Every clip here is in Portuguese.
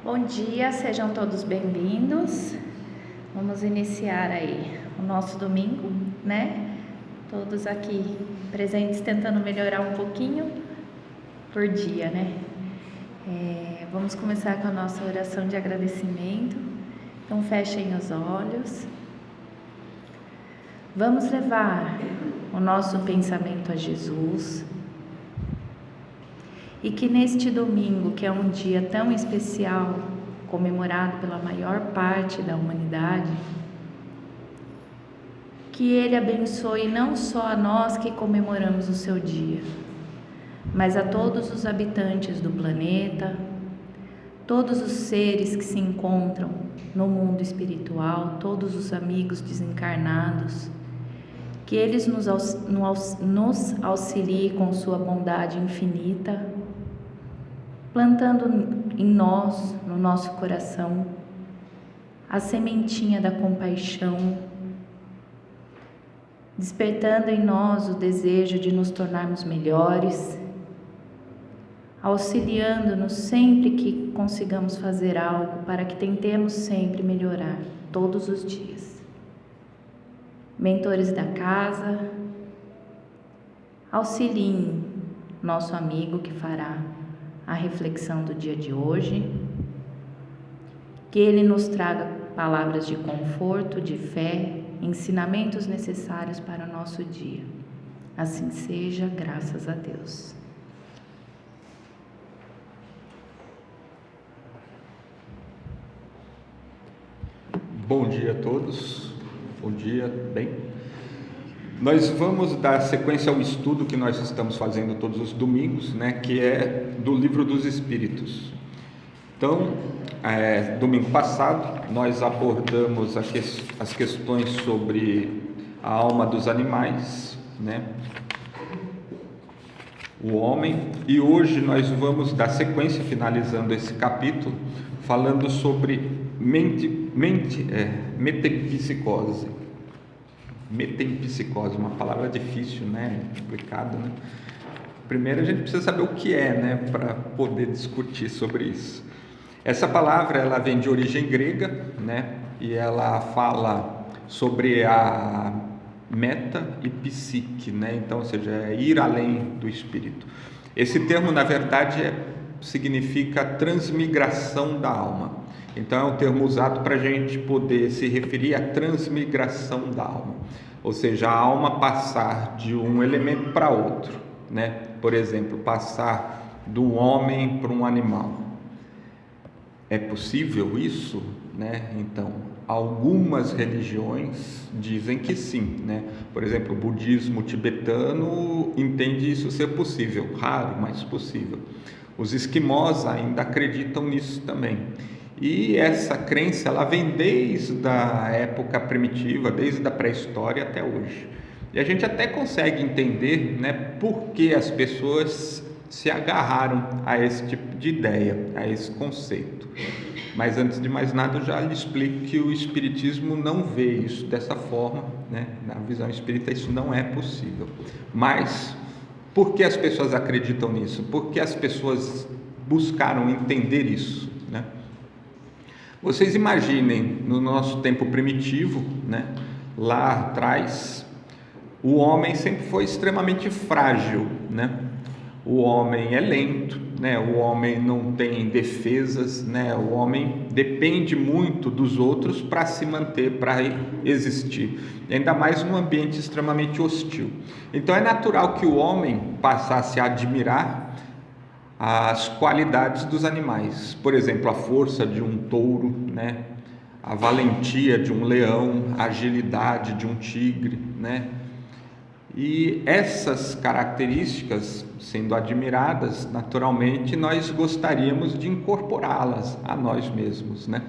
Bom dia, sejam todos bem-vindos. Vamos iniciar aí o nosso domingo, né? Todos aqui presentes tentando melhorar um pouquinho por dia, né? Vamos começar com a nossa oração de agradecimento. Então fechem os olhos. Vamos levar o nosso pensamento a Jesus. E que neste domingo, que é um dia tão especial, comemorado pela maior parte da humanidade, que Ele abençoe não só a nós que comemoramos o seu dia, mas a todos os habitantes do planeta, todos os seres que se encontram no mundo espiritual, todos os amigos desencarnados, que eles nos auxiliem com sua bondade infinita, plantando em nós, no nosso coração, a sementinha da compaixão, despertando em nós o desejo de nos tornarmos melhores, auxiliando-nos sempre que consigamos fazer algo para que tentemos sempre melhorar, todos os dias. Mentores da casa, auxiliem nosso amigo que fará a reflexão do dia de hoje, que ele nos traga palavras de conforto, de fé, ensinamentos necessários para o nosso dia. Assim seja, graças a Deus. Bom dia a todos, bom dia, bem? Nós vamos dar sequência ao estudo que nós estamos fazendo todos os domingos, né, que é do Livro dos Espíritos. Então, domingo passado, nós abordamos as questões sobre a alma dos animais, né, o homem, e hoje nós vamos dar sequência, finalizando esse capítulo, falando sobre metempsicose. Metempsicose, uma palavra difícil, né? Complicada, né? Primeiro a gente precisa saber o que é, né? Para poder discutir sobre isso. Essa palavra, ela vem de origem grega, né? E ela fala sobre a meta e psique, né? Então, ou seja, é ir além do espírito. Esse termo, na verdade, significa transmigração da alma. Então é um termo usado para a gente poder se referir à transmigração da alma, ou seja, a alma passar de um elemento para outro, né? Por exemplo, passar do homem para um animal. É possível isso, né? Então, algumas religiões dizem que sim, né? Por exemplo, o budismo tibetano entende isso ser possível, raro, mas possível. Os esquimós ainda acreditam nisso também. E essa crença, ela vem desde a época primitiva, desde a pré-história até hoje. E a gente até consegue entender, né, por que as pessoas se agarraram a esse tipo de ideia, a esse conceito. Mas antes de mais nada, eu já lhe explico que o Espiritismo não vê isso dessa forma, né? Na visão espírita isso não é possível. Mas por que as pessoas acreditam nisso? Por que as pessoas buscaram entender isso, né? Vocês imaginem, no nosso tempo primitivo, né, lá atrás, o homem sempre foi extremamente frágil, né? O homem é lento, né? O homem não tem defesas, né? O homem depende muito dos outros para se manter, para existir, ainda mais num ambiente extremamente hostil. Então é natural que o homem passasse a admirar as qualidades dos animais, por exemplo, a força de um touro, né? A valentia de um leão, a agilidade de um tigre, né? E essas características, sendo admiradas, naturalmente, nós gostaríamos de incorporá-las a nós mesmos, né?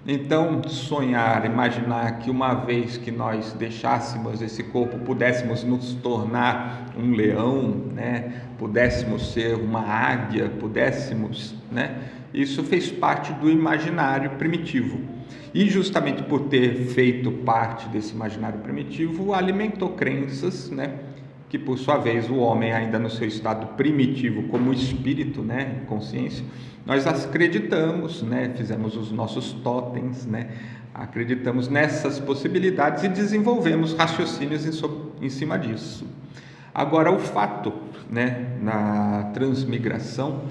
Então, sonhar, imaginar que uma vez que nós deixássemos esse corpo, pudéssemos nos tornar um leão, né? Pudéssemos ser uma águia, pudéssemos, né? Isso fez parte do imaginário primitivo. E justamente por ter feito parte desse imaginário primitivo, alimentou crenças, né, que por sua vez o homem ainda no seu estado primitivo como espírito, né, consciência, nós acreditamos, né, fizemos os nossos totens, né, acreditamos nessas possibilidades e desenvolvemos raciocínios em cima disso. Agora, o fato, né, na transmigração,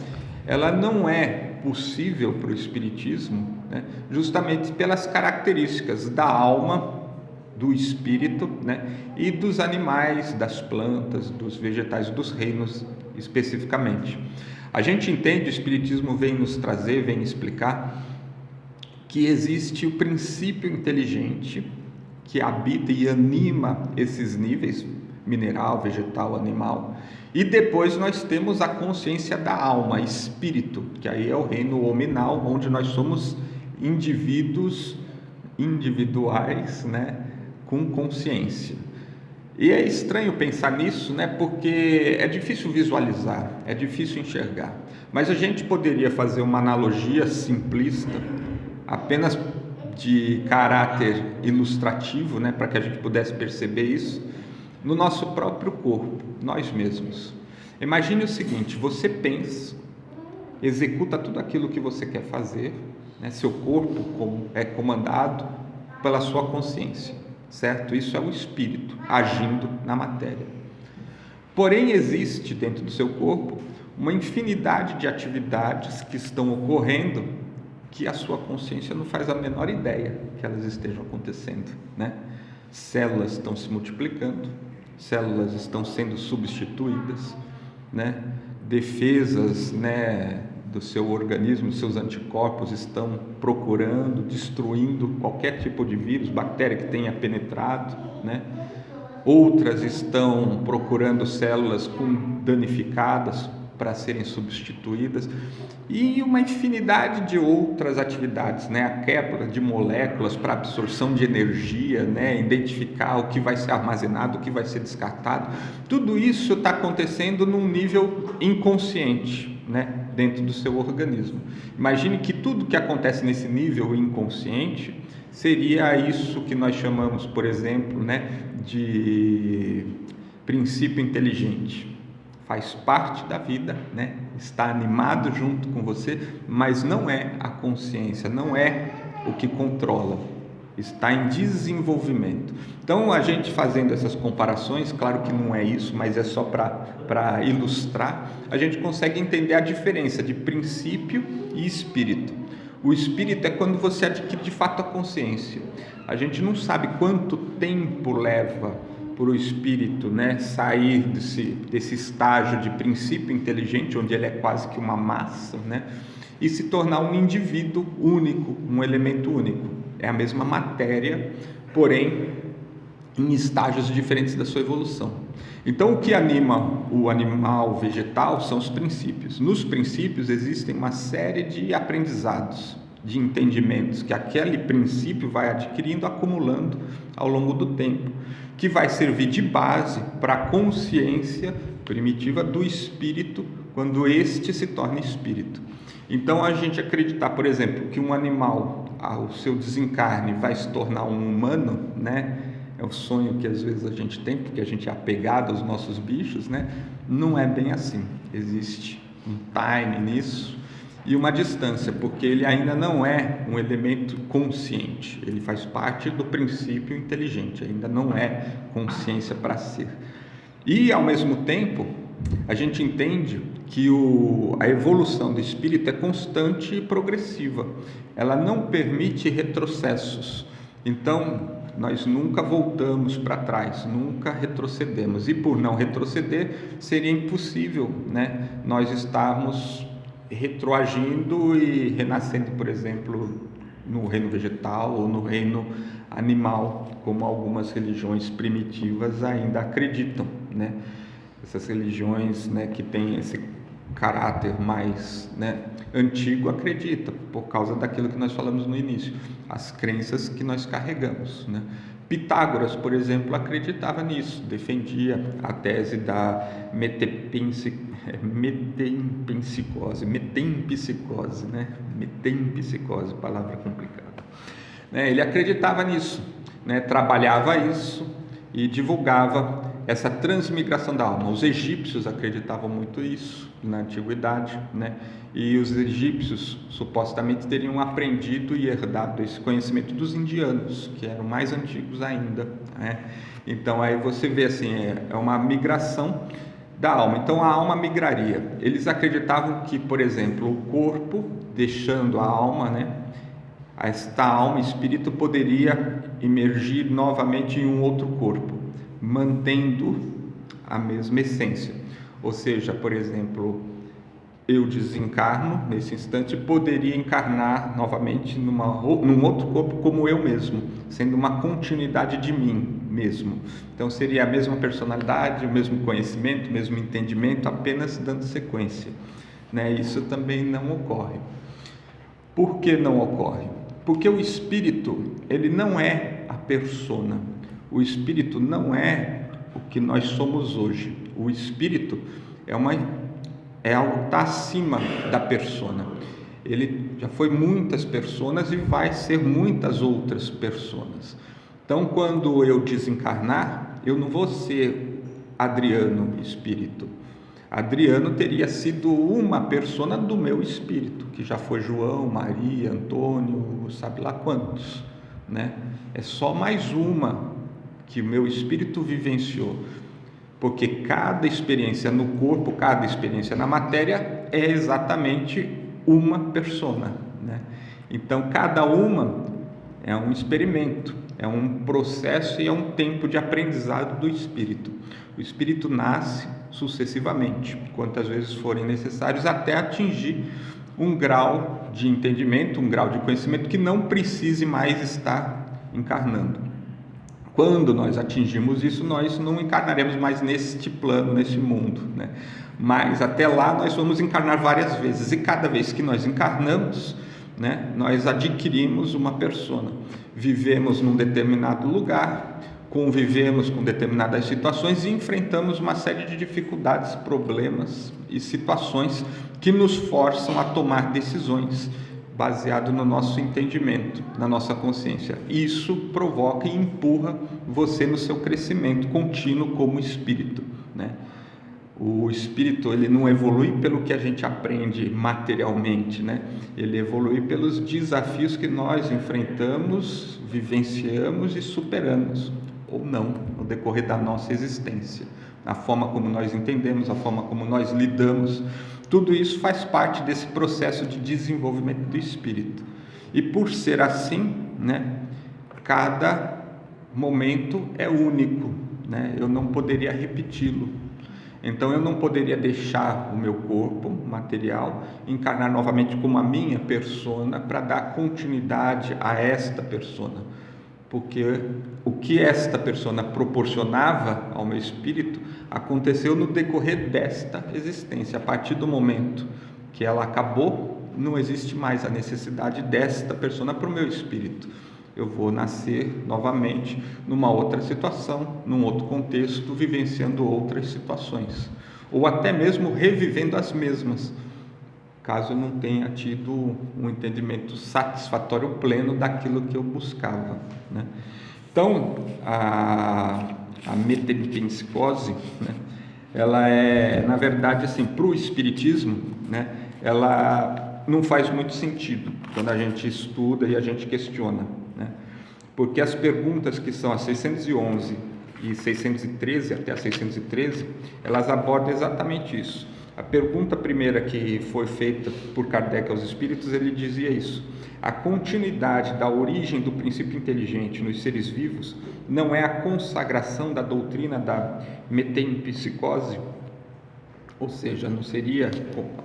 ela não é possível para o espiritismo, né, justamente pelas características da alma, do espírito, né, e dos animais, das plantas, dos vegetais, dos reinos especificamente. A gente entende, o espiritismo vem nos trazer, vem explicar que existe o princípio inteligente que habita e anima esses níveis, mineral, vegetal, animal, e depois nós temos a consciência da alma, espírito, que aí é o reino hominal, onde nós somos indivíduos individuais, né, com consciência. E é estranho pensar nisso, né, porque é difícil visualizar, é difícil enxergar, mas a gente poderia fazer uma analogia simplista, apenas de caráter ilustrativo, né, para que a gente pudesse perceber isso, no nosso próprio corpo, nós mesmos. Imagine o seguinte: você pensa, executa tudo aquilo que você quer fazer, né? Seu corpo é comandado pela sua consciência, certo? Isso é o espírito agindo na matéria. Porém, existe dentro do seu corpo uma infinidade de atividades que estão ocorrendo que a sua consciência não faz a menor ideia que elas estejam acontecendo, né? Células estão se multiplicando, células estão sendo substituídas, né? Defesas, né, do seu organismo, seus anticorpos estão procurando, destruindo qualquer tipo de vírus, bactéria que tenha penetrado, né? Outras estão procurando células danificadas para serem substituídas, e uma infinidade de outras atividades, né? A quebra de moléculas para absorção de energia, né? Identificar o que vai ser armazenado, o que vai ser descartado. Tudo isso está acontecendo num nível inconsciente, né? Dentro do seu organismo. Imagine que tudo que acontece nesse nível inconsciente seria isso que nós chamamos, por exemplo, né, de princípio inteligente. Faz parte da vida, né? Está animado junto com você, mas não é a consciência, não é o que controla, está em desenvolvimento. Então, a gente fazendo essas comparações, claro que não é isso, mas é só para ilustrar, a gente consegue entender a diferença de princípio e espírito. O espírito é quando você adquire de fato a consciência. A gente não sabe quanto tempo leva para o espírito, né, sair desse estágio de princípio inteligente, onde ele é quase que uma massa, né, e se tornar um indivíduo único, um elemento único. É a mesma matéria, porém em estágios diferentes da sua evolução. Então, o que anima o animal vegetal são os princípios. Nos princípios existem uma série de aprendizados, de entendimentos que aquele princípio vai adquirindo, acumulando ao longo do tempo, que vai servir de base para a consciência primitiva do espírito, quando este se torna espírito. Então, a gente acreditar, por exemplo, que um animal, ao seu desencarne, vai se tornar um humano, né? É o sonho que às vezes a gente tem, porque a gente é apegado aos nossos bichos, né? Não é bem assim. Existe um time nisso e uma distância, porque ele ainda não é um elemento consciente. Ele faz parte do princípio inteligente, ainda não é consciência para ser. E, ao mesmo tempo, a gente entende que a evolução do espírito é constante e progressiva. Ela não permite retrocessos. Então, nós nunca voltamos para trás, nunca retrocedemos. E por não retroceder, seria impossível, né, nós estarmos retroagindo e renascendo, por exemplo, no reino vegetal ou no reino animal, como algumas religiões primitivas ainda acreditam, né? Essas religiões, né, que têm esse caráter mais, né, antigo, acredita, por causa daquilo que nós falamos no início, as crenças que nós carregamos, né? Pitágoras, por exemplo, acreditava nisso, defendia a tese da metempsicose, né? Metempsicose, palavra complicada. Ele acreditava nisso, né? Trabalhava isso e divulgava essa transmigração da alma. Os egípcios acreditavam muito isso na antiguidade, né? E os egípcios supostamente teriam aprendido e herdado esse conhecimento dos indianos, que eram mais antigos ainda, né? Então aí você vê assim, é uma migração da alma. Então a alma migraria. Eles acreditavam que, por exemplo, o corpo, deixando a alma, né? Esta alma, espírito, poderia emergir novamente em um outro corpo, mantendo a mesma essência. Ou seja, por exemplo, eu desencarno nesse instante, poderia encarnar novamente num outro corpo como eu mesmo, sendo uma continuidade de mim mesmo. Então seria a mesma personalidade, o mesmo conhecimento, o mesmo entendimento, apenas dando sequência, né? Isso também não ocorre. Por que não ocorre? Porque o espírito, ele não é a persona. O espírito não é o que nós somos hoje. O espírito é algo que está acima da persona. Ele já foi muitas personas e vai ser muitas outras personas. Então, quando eu desencarnar, eu não vou ser Adriano espírito. Adriano teria sido uma persona do meu espírito, que já foi João, Maria, Antônio, sabe lá quantos, né? É só mais uma que o meu espírito vivenciou. Porque cada experiência no corpo, cada experiência na matéria é exatamente uma persona, né? Então, cada uma é um experimento, é um processo e é um tempo de aprendizado do espírito. O espírito nasce sucessivamente, quantas vezes forem necessários, até atingir um grau de entendimento, um grau de conhecimento que não precise mais estar encarnando. Quando nós atingimos isso, nós não encarnaremos mais neste plano, neste mundo, né? Mas até lá nós vamos encarnar várias vezes, e cada vez que nós encarnamos, né, nós adquirimos uma persona. Vivemos num determinado lugar, convivemos com determinadas situações e enfrentamos uma série de dificuldades, problemas e situações que nos forçam a tomar decisões baseado no nosso entendimento, na nossa consciência. Isso provoca e empurra você no seu crescimento contínuo como espírito, né? O espírito, ele não evolui pelo que a gente aprende materialmente, né? Ele evolui pelos desafios que nós enfrentamos, vivenciamos e superamos, ou não, no decorrer da nossa existência. A forma como nós entendemos, a forma como nós lidamos, tudo isso faz parte desse processo de desenvolvimento do espírito. E por ser assim, né, cada momento é único, né? Eu não poderia repeti-lo. Então eu não poderia deixar o meu corpo material encarnar novamente como a minha persona para dar continuidade a esta persona. Porque o que esta persona proporcionava ao meu espírito aconteceu no decorrer desta existência. A partir do momento que ela acabou, não existe mais a necessidade desta persona para o meu espírito. Eu vou nascer novamente numa outra situação, num outro contexto, vivenciando outras situações, ou até mesmo revivendo as mesmas, caso eu não tenha tido um entendimento satisfatório pleno daquilo que eu buscava, né? Então, a metempsicose, né, ela é, na verdade, assim, para o espiritismo, né, ela não faz muito sentido quando a gente estuda e a gente questiona, né? Porque as perguntas que são as 611 e 613 até a 613, elas abordam exatamente isso. A pergunta primeira que foi feita por Kardec aos espíritos, ele dizia isso: a continuidade da origem do princípio inteligente nos seres vivos não é a consagração da doutrina da metempsicose? Ou seja, não seria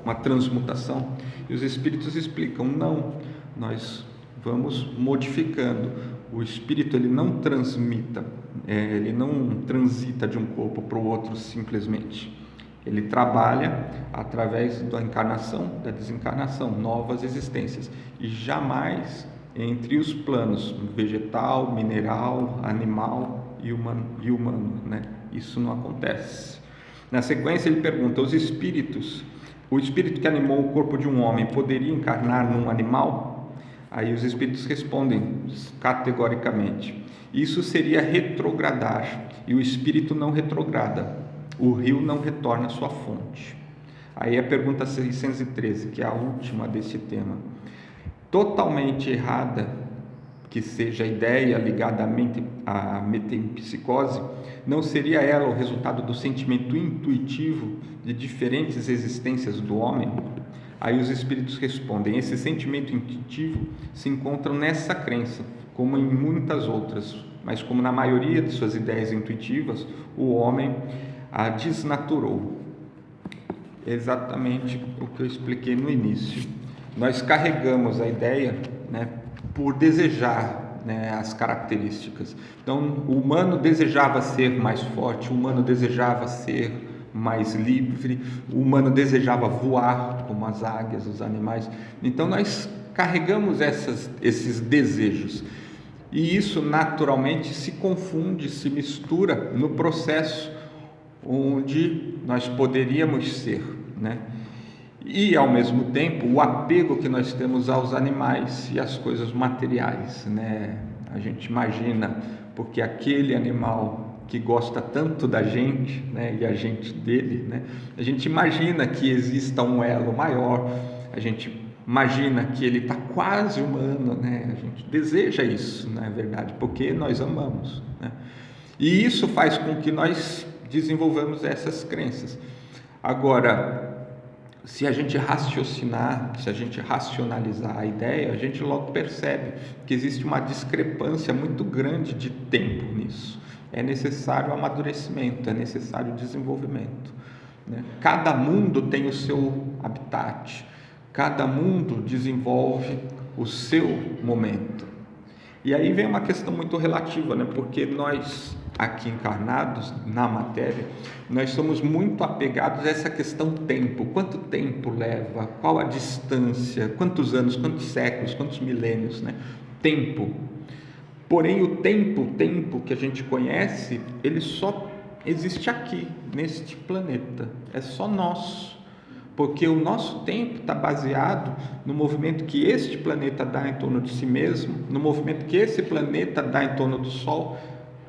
uma transmutação? E os espíritos explicam: não, nós vamos modificando. O espírito, ele não transmita, ele não transita de um corpo para o outro simplesmente. Ele trabalha através da encarnação, da desencarnação, novas existências, e jamais entre os planos vegetal, mineral, animal e humano, né? Isso não acontece. Na sequência ele pergunta: o espírito que animou o corpo de um homem poderia encarnar num animal? Aí os espíritos respondem categoricamente: Isso seria retrogradar, e o espírito não retrograda, o rio não retorna à sua fonte. Aí a pergunta 613, que é a última desse tema. Totalmente errada que seja a ideia ligada à metempsicose, não seria ela o resultado do sentimento intuitivo de diferentes existências do homem? Aí os espíritos respondem: esse sentimento intuitivo se encontra nessa crença, como em muitas outras, mas como na maioria de suas ideias intuitivas, o homem a desnaturou. Exatamente o que eu expliquei no início. Nós carregamos a ideia, por desejar, as características. Então, o humano desejava ser mais forte, o humano desejava ser mais livre, o humano desejava voar como as águias, os animais. Então, nós carregamos esses desejos. E isso naturalmente se confunde, se mistura no processo onde nós poderíamos ser, E ao mesmo tempo o apego que nós temos aos animais e às coisas materiais, A gente imagina, porque aquele animal que gosta tanto da gente, e a gente dele, A gente imagina que exista um elo maior, a gente imagina que ele está quase humano, A gente deseja isso, não é verdade? Porque nós amamos, E isso faz com que nós desenvolvamos essas crenças. Agora, se a gente raciocinar, se a gente racionalizar a ideia, a gente logo percebe que existe uma discrepância muito grande de tempo nisso. É necessário amadurecimento, é necessário desenvolvimento. Cada mundo tem o seu habitat, cada mundo desenvolve o seu momento. E aí vem uma questão muito relativa, porque nós, aqui encarnados na matéria, nós somos muito apegados a essa questão tempo. Quanto tempo leva? Qual a distância? Quantos anos? Quantos séculos? Quantos milênios? Tempo. Porém, o tempo que a gente conhece, ele só existe aqui, neste planeta. É só nosso. Porque o nosso tempo está baseado no movimento que este planeta dá em torno de si mesmo, no movimento que esse planeta dá em torno do Sol.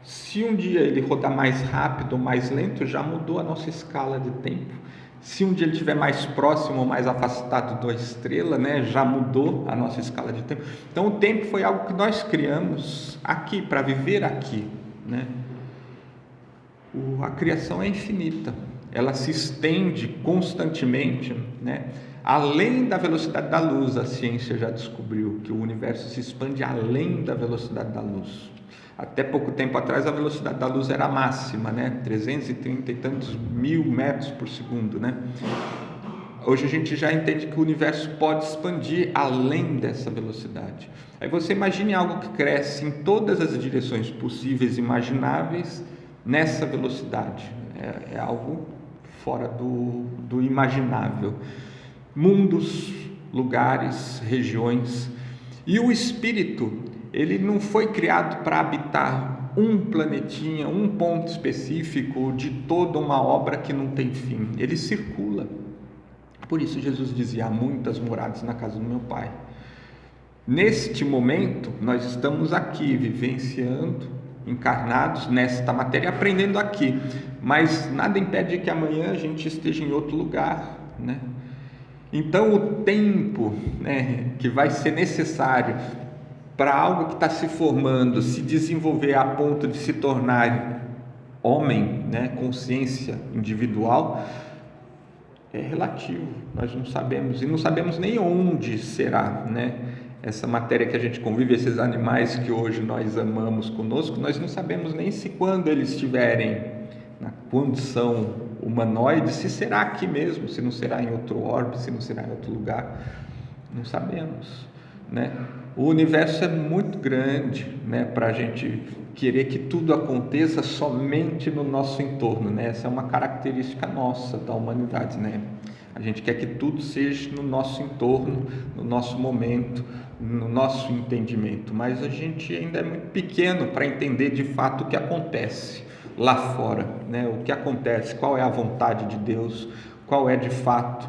Se um dia ele rodar mais rápido ou mais lento, já mudou a nossa escala de tempo. Se um dia ele estiver mais próximo ou mais afastado da estrela, já mudou a nossa escala de tempo. Então o tempo foi algo que nós criamos aqui, para viver aqui, A criação é infinita. Ela se estende constantemente, além da velocidade da luz. A ciência já descobriu que o universo se expande além da velocidade da luz. Até pouco tempo atrás a velocidade da luz era máxima, 330 e tantos mil metros por segundo, Hoje a gente já entende que o universo pode expandir além dessa velocidade. Aí você imagine algo que cresce em todas as direções possíveis e imagináveis nessa velocidade. É algo fora do imaginável. Mundos, lugares, regiões. E o espírito, ele não foi criado para habitar um planetinha, um ponto específico de toda uma obra que não tem fim. Ele circula. Por isso Jesus dizia: há muitas moradas na casa do meu Pai. Neste momento, nós estamos aqui vivenciando, encarnados nesta matéria, aprendendo aqui, mas nada impede que amanhã a gente esteja em outro lugar, Então o tempo, que vai ser necessário para algo que está se formando, se desenvolver a ponto de se tornar homem, consciência individual, é relativo. Nós não sabemos, e não sabemos nem onde será, essa matéria que a gente convive, esses animais que hoje nós amamos conosco, nós não sabemos nem se quando eles estiverem na condição humanoide, se será aqui mesmo, se não será em outro orbe, se não será em outro lugar, não sabemos, O universo é muito grande, para a gente querer que tudo aconteça somente no nosso entorno, Essa é uma característica nossa da humanidade, A gente quer que tudo seja no nosso entorno, no nosso momento, no nosso entendimento, mas a gente ainda é muito pequeno para entender de fato o que acontece lá fora, O que acontece, qual é a vontade de Deus, qual é de fato,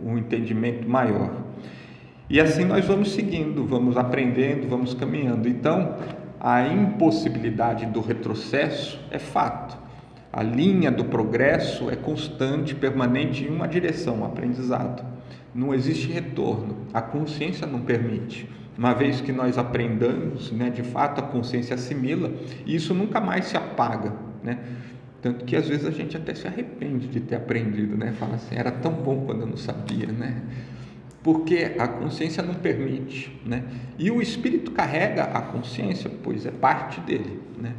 um entendimento maior. E assim nós vamos seguindo, vamos aprendendo, vamos caminhando. Então, a impossibilidade do retrocesso é fato. A linha do progresso é constante, permanente em uma direção, o aprendizado. Não existe retorno, a consciência não permite. Uma vez que nós aprendamos, né, de fato a consciência assimila, e isso nunca mais se apaga, né? Tanto que às vezes a gente até se arrepende de ter aprendido, né? Fala assim, era tão bom quando eu não sabia, né? Porque a consciência não permite, né? E o espírito carrega a consciência, pois é parte dele, né?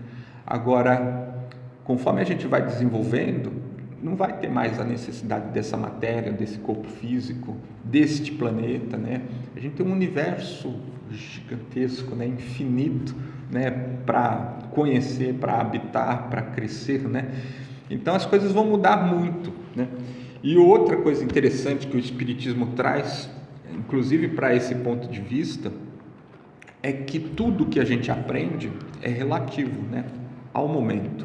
Agora, conforme a gente vai desenvolvendo, não vai ter mais a necessidade dessa matéria, desse corpo físico, deste planeta, né? A gente tem um universo gigantesco, né? Infinito, né? Para conhecer, para habitar, para crescer, né? Então as coisas vão mudar muito, né? E outra coisa interessante que o Espiritismo traz, inclusive para esse ponto de vista, é que tudo que a gente aprende é relativo, né? Ao momento.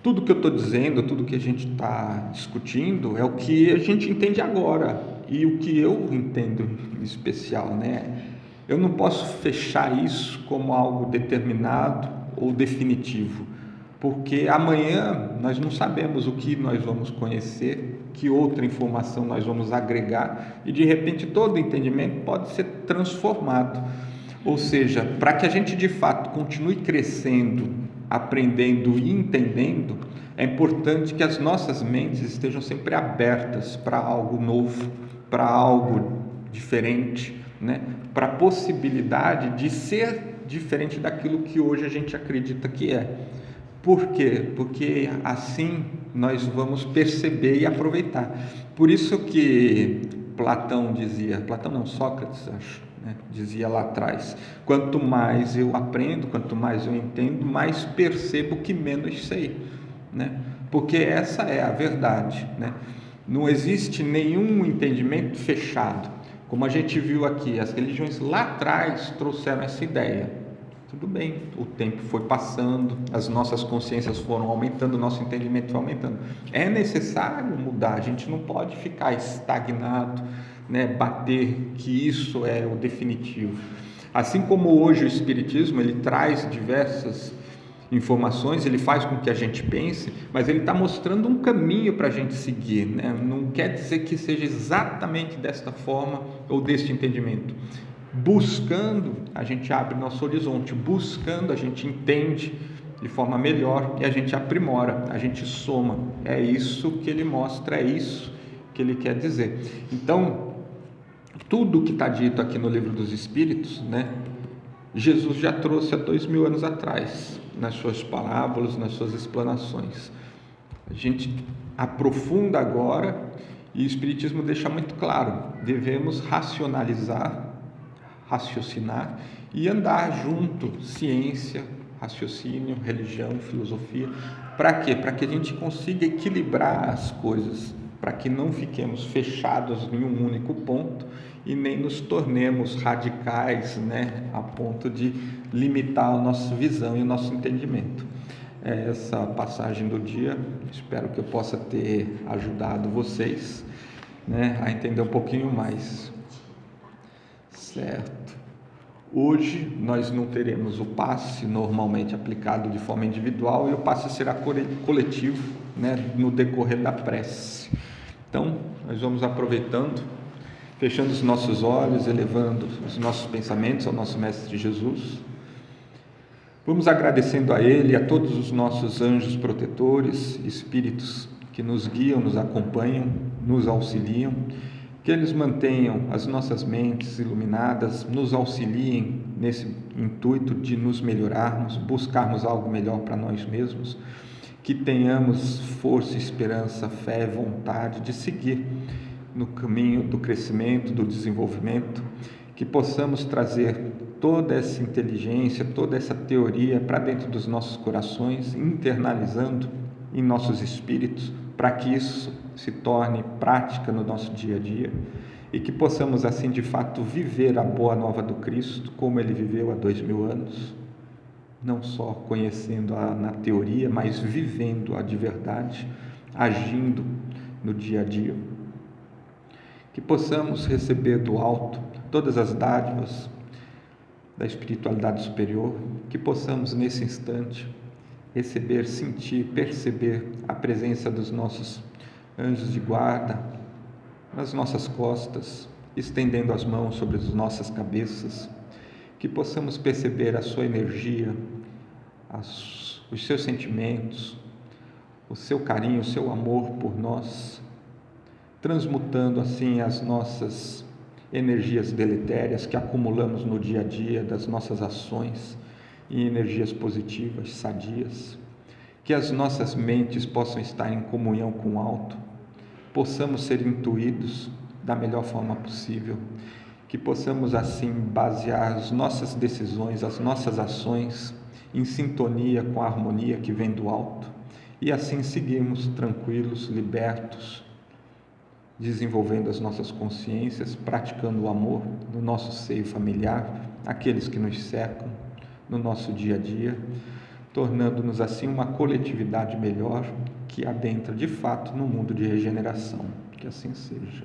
Tudo que eu estou dizendo, tudo que a gente está discutindo é o que a gente entende agora e o que eu entendo em especial, né? Eu não posso fechar isso como algo determinado ou definitivo, porque amanhã nós não sabemos o que nós vamos conhecer, que outra informação nós vamos agregar e de repente todo entendimento pode ser transformado. Ou seja, para que a gente de fato continue crescendo, aprendendo e entendendo, é importante que as nossas mentes estejam sempre abertas para algo novo, para algo diferente, né? Para a possibilidade de ser diferente daquilo que hoje a gente acredita que é. Por quê? Porque assim nós vamos perceber e aproveitar. Por isso que Platão dizia, Platão não, Sócrates, acho, né? Dizia lá atrás, quanto mais eu aprendo, quanto mais eu entendo, mais percebo que menos sei, né? Porque essa é a verdade, né? Não existe nenhum entendimento fechado. Como a gente viu aqui, as religiões lá atrás trouxeram essa ideia. Tudo bem, o tempo foi passando, as nossas consciências foram aumentando, o nosso entendimento foi aumentando. É necessário mudar, a gente não pode ficar estagnado, né, bater que isso é o definitivo. Assim como hoje o Espiritismo, ele traz diversas informações, ele faz com que a gente pense, mas ele está mostrando um caminho para a gente seguir, né? Não quer dizer que seja exatamente desta forma ou deste entendimento. Buscando, a gente abre nosso horizonte, buscando, a gente entende de forma melhor e a gente aprimora, a gente soma. É isso que ele mostra, é isso que ele quer dizer. Então, tudo que está dito aqui no Livro dos Espíritos, né, Jesus já trouxe há 2000 anos atrás, nas suas parábolas, nas suas explanações. A gente aprofunda agora e o Espiritismo deixa muito claro, devemos raciocinar e andar junto, ciência, raciocínio, religião, filosofia. Para quê? Para que a gente consiga equilibrar as coisas, para que não fiquemos fechados em um único ponto e nem nos tornemos radicais, né, a ponto de limitar a nossa visão e o nosso entendimento. Essa passagem do dia, espero que eu possa ter ajudado vocês, né, a entender um pouquinho mais. Certo. Hoje nós não teremos o passe normalmente aplicado de forma individual e o passe será coletivo, né, no decorrer da prece. Então, nós vamos aproveitando, fechando os nossos olhos, elevando os nossos pensamentos ao nosso Mestre Jesus. Vamos agradecendo a Ele e a todos os nossos anjos protetores, espíritos que nos guiam, nos acompanham, nos auxiliam, que eles mantenham as nossas mentes iluminadas, nos auxiliem nesse intuito de nos melhorarmos, buscarmos algo melhor para nós mesmos, que tenhamos força, esperança, fé, vontade de seguir no caminho do crescimento, do desenvolvimento, que possamos trazer toda essa inteligência, toda essa teoria para dentro dos nossos corações, internalizando em nossos espíritos, para que isso se torne prática no nosso dia a dia e que possamos assim de fato viver a boa nova do Cristo como ele viveu há 2000 anos, não só conhecendo-a na teoria, mas vivendo-a de verdade, agindo no dia a dia. Que possamos receber do alto todas as dádivas, da espiritualidade superior, que possamos nesse instante receber, sentir, perceber a presença dos nossos anjos de guarda nas nossas costas, estendendo as mãos sobre as nossas cabeças, que possamos perceber a sua energia, os seus sentimentos, o seu carinho, o seu amor por nós, transmutando assim as nossas energias deletérias que acumulamos no dia a dia das nossas ações em energias positivas, sadias, que as nossas mentes possam estar em comunhão com o alto, possamos ser intuídos da melhor forma possível, que possamos assim basear as nossas decisões, as nossas ações em sintonia com a harmonia que vem do alto, e assim seguirmos tranquilos, libertos, desenvolvendo as nossas consciências, praticando o amor no nosso seio familiar, aqueles que nos cercam, no nosso dia a dia, tornando-nos assim uma coletividade melhor que adentra de fato no mundo de regeneração. Que assim seja.